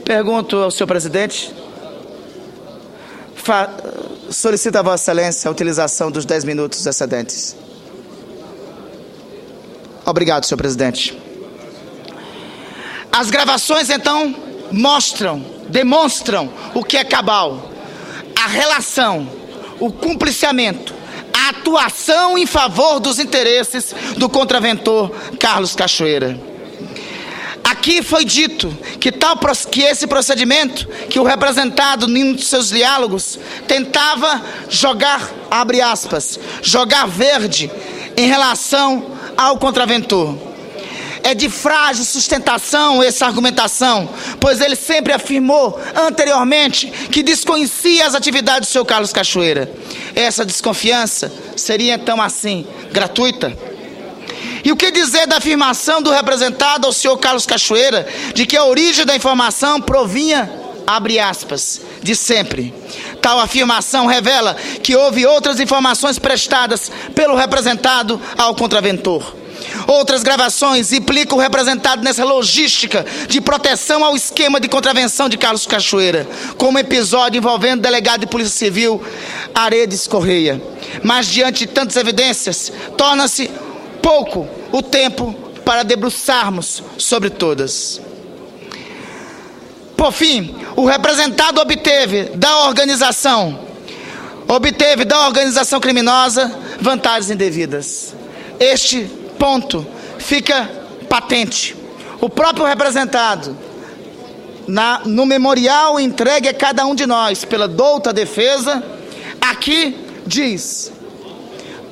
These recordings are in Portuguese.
Pergunto ao senhor presidente, solicito a vossa excelência a utilização dos 10 minutos excedentes. Obrigado, senhor presidente. As gravações, então, demonstram o que é cabal, a relação, o cumpliciamento, a atuação em favor dos interesses do contraventor Carlos Cachoeira. Aqui foi dito que esse procedimento, que o representado em um dos seus diálogos tentava jogar, abre aspas, jogar verde em relação ao contraventor. É de frágil sustentação essa argumentação, pois ele sempre afirmou anteriormente que desconhecia as atividades do seu Carlos Cachoeira. Essa desconfiança seria então assim, gratuita? E o que dizer da afirmação do representado ao senhor Carlos Cachoeira de que a origem da informação provinha, abre aspas, de sempre? Tal afirmação revela que houve outras informações prestadas pelo representado ao contraventor. Outras gravações implicam o representado nessa logística de proteção ao esquema de contravenção de Carlos Cachoeira, como episódio envolvendo o delegado de Polícia Civil Aredes Correia. Mas diante de tantas evidências, torna-se pouco o tempo para debruçarmos sobre todas. Por fim, o representado obteve da organização criminosa vantagens indevidas. Este ponto fica patente. O próprio representado, no memorial entregue a cada um de nós pela douta defesa, aqui diz: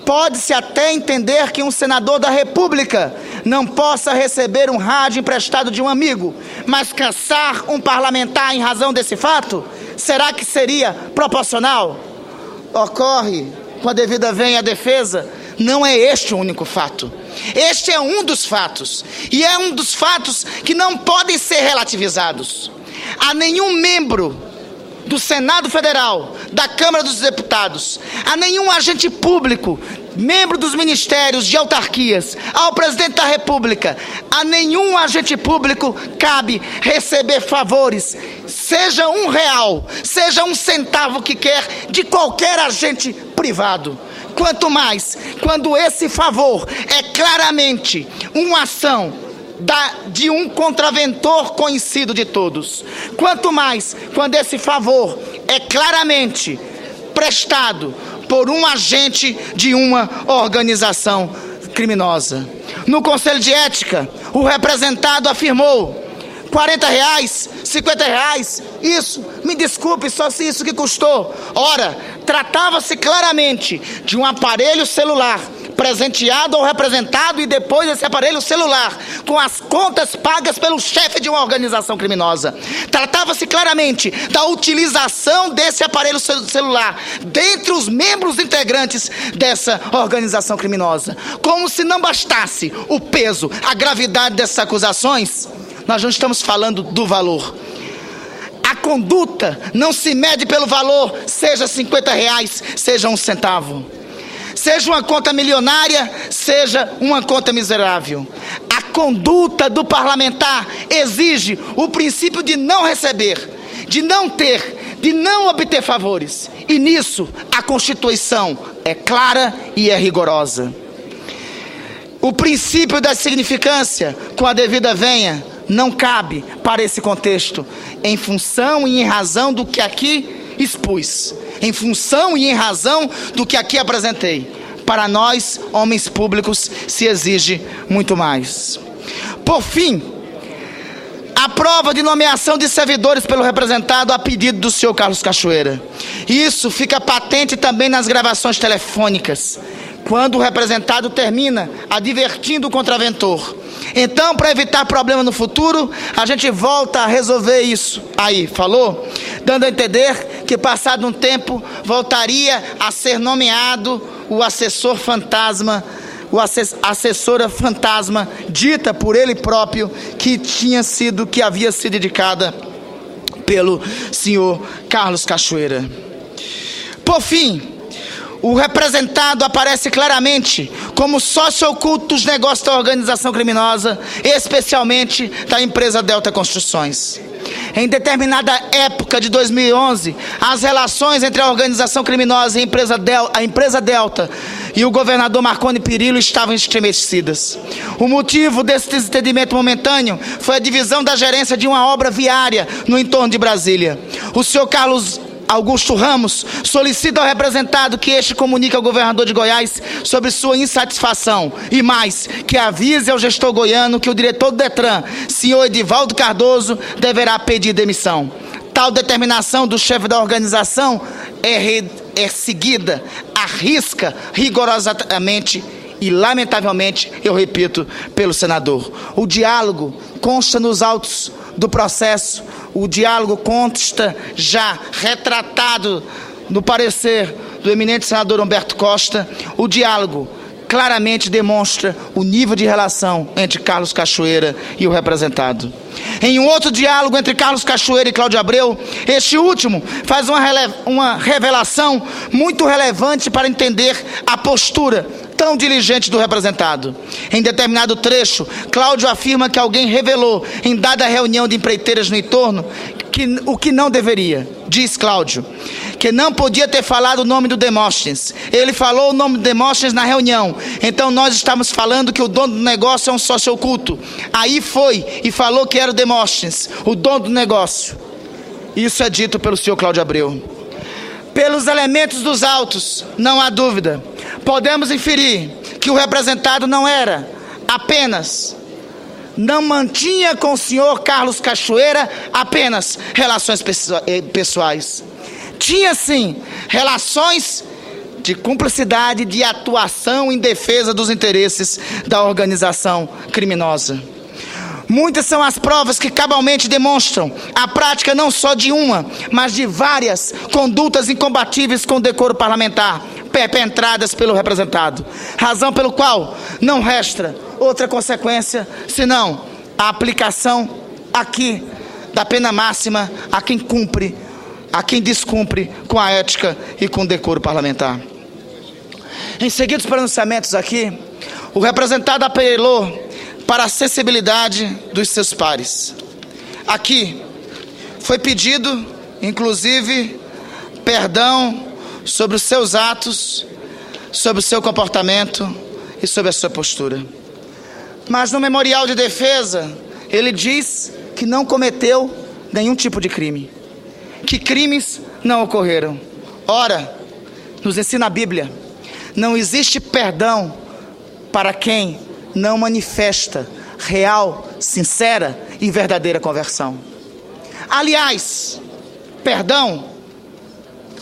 pode-se até entender que um senador da República não possa receber um rádio emprestado de um amigo, mas caçar um parlamentar em razão desse fato? Será que seria proporcional? Ocorre, com a devida vênia à defesa, não é este o único fato. Este é um dos fatos, e é um dos fatos que não podem ser relativizados. A nenhum membro do Senado Federal, da Câmara dos Deputados, a nenhum agente público, membro dos ministérios de autarquias, ao presidente da República, a nenhum agente público cabe receber favores, seja R$1, seja 1 centavo que quer, de qualquer agente privado. Quanto mais quando esse favor é claramente uma ação de um contraventor conhecido de todos. Quanto mais quando esse favor é claramente prestado por um agente de uma organização criminosa. No Conselho de Ética, o representado afirmou: R$40, R$50, isso, me desculpe, só se isso que custou. Ora, tratava-se claramente de um aparelho celular presenteado ao representado e depois esse aparelho celular com as contas pagas pelo chefe de uma organização criminosa. Tratava-se claramente da utilização desse aparelho celular dentre os membros integrantes dessa organização criminosa. Como se não bastasse o peso, a gravidade dessas acusações, nós não estamos falando do valor. A conduta não se mede pelo valor, seja R$50, seja 1 centavo. Seja uma conta milionária, seja uma conta miserável. A conduta do parlamentar exige o princípio de não receber, de não ter, de não obter favores. E nisso a Constituição é clara e é rigorosa. O princípio da significância, com a devida vênia, não cabe para esse contexto, em função e em razão do que aqui expus, em função e em razão do que aqui apresentei. Para nós, homens públicos, se exige muito mais. Por fim, a prova de nomeação de servidores pelo representado a pedido do senhor Carlos Cachoeira. Isso fica patente também nas gravações telefônicas, quando o representado termina advertindo o contraventor: então, para evitar problema no futuro, a gente volta a resolver isso. Aí, falou? Dando a entender que, passado um tempo, voltaria a ser nomeado o assessor fantasma, assessora fantasma, dita por ele próprio, que havia sido indicada pelo senhor Carlos Cachoeira. Por fim, o representado aparece claramente como sócio oculto dos negócios da organização criminosa, especialmente da empresa Delta Construções. Em determinada época de 2011, as relações entre a organização criminosa e a empresa Delta e o governador Marconi Perillo estavam estremecidas. O motivo desse desentendimento momentâneo foi a divisão da gerência de uma obra viária no entorno de Brasília. O senhor Carlos Augusto Ramos solicita ao representado que este comunique ao governador de Goiás sobre sua insatisfação e mais, que avise ao gestor goiano que o diretor do Detran, senhor Edivaldo Cardoso, deverá pedir demissão. Tal determinação do chefe da organização é seguida à risca rigorosamente e, lamentavelmente, eu repito, pelo senador. O diálogo consta nos autos do processo, o diálogo consta já retratado no parecer do eminente senador Humberto Costa. O diálogo claramente demonstra o nível de relação entre Carlos Cachoeira e o representado. Em um outro diálogo entre Carlos Cachoeira e Cláudio Abreu, este último faz uma revelação muito relevante para entender a postura tão diligente do representado. Em determinado trecho, Cláudio afirma que alguém revelou, em dada reunião de empreiteiras no entorno, o que não deveria. Diz Cláudio que não podia ter falado o nome do Demóstenes. Ele falou o nome do Demóstenes na reunião. Então nós estamos falando que o dono do negócio é um sócio oculto. Aí foi e falou que era o Demóstenes, o dono do negócio. Isso é dito pelo senhor Cláudio Abreu. Pelos elementos dos autos, não há dúvida. Podemos inferir que o representado não mantinha com o senhor Carlos Cachoeira apenas relações pessoais. Tinha sim relações de cumplicidade, de atuação em defesa dos interesses da organização criminosa. Muitas são as provas que cabalmente demonstram a prática não só de uma, mas de várias condutas incompatíveis com o decoro parlamentar, perpetradas pelo representado. Razão pelo qual não resta outra consequência, senão a aplicação aqui da pena máxima a quem descumpre com a ética e com o decoro parlamentar. Em seguidos pronunciamentos aqui, o representado apelou para a sensibilidade dos seus pares. Aqui foi pedido, inclusive, perdão sobre os seus atos, sobre o seu comportamento e sobre a sua postura. Mas no memorial de defesa, ele diz que não cometeu nenhum tipo de crime, que crimes não ocorreram. Ora, nos ensina a Bíblia, não existe perdão para quem não manifesta real, sincera e verdadeira conversão. Aliás, perdão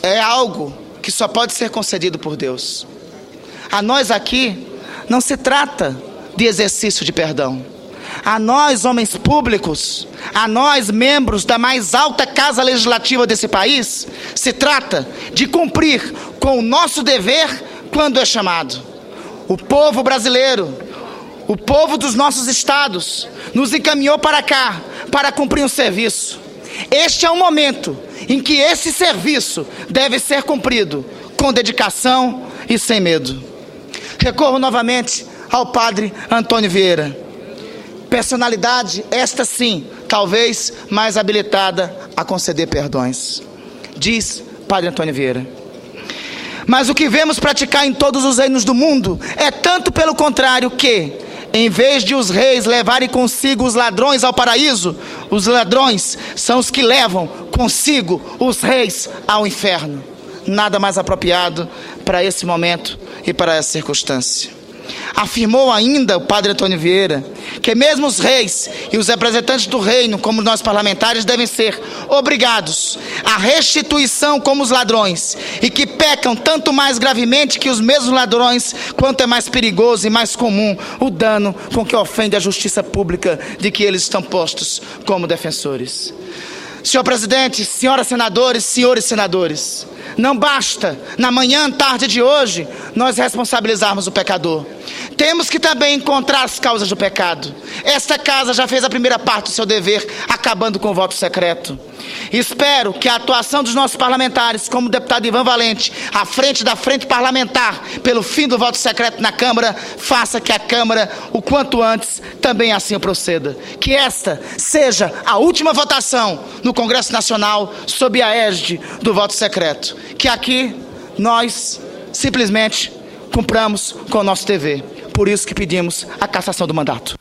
é algo que só pode ser concedido por Deus. A nós aqui não se trata de exercício de perdão. A nós, homens públicos, a nós, membros da mais alta casa legislativa desse país, se trata de cumprir com o nosso dever quando é chamado. O povo brasileiro, o povo dos nossos estados, nos encaminhou para cá para cumprir um serviço. Este é o momento em que esse serviço deve ser cumprido com dedicação e sem medo. Recorro novamente ao padre Antônio Vieira. Personalidade, esta sim, talvez mais habilitada a conceder perdões. Diz padre Antônio Vieira: mas o que vemos praticar em todos os reinos do mundo é tanto pelo contrário que, em vez de os reis levarem consigo os ladrões ao paraíso, os ladrões são os que levam consigo os reis ao inferno. Nada mais apropriado para esse momento e para essa circunstância. Afirmou ainda o padre Antônio Vieira que mesmo os reis e os representantes do reino, como nós parlamentares, devem ser obrigados à restituição como os ladrões, e que pecam tanto mais gravemente que os mesmos ladrões, quanto é mais perigoso e mais comum o dano com que ofende a justiça pública de que eles estão postos como defensores. Senhor presidente, senhoras senadores, senhores senadores, não basta, na manhã, tarde de hoje, nós responsabilizarmos o pecador. Temos que também encontrar as causas do pecado. Esta casa já fez a primeira parte do seu dever, acabando com o voto secreto. Espero que a atuação dos nossos parlamentares, como o deputado Ivan Valente, à frente da frente parlamentar, pelo fim do voto secreto na Câmara, faça que a Câmara, o quanto antes, também assim proceda. Que esta seja a última votação no Congresso Nacional sob a égide do voto secreto. Que aqui nós simplesmente cumpramos com o nosso dever. Por isso que pedimos a cassação do mandato.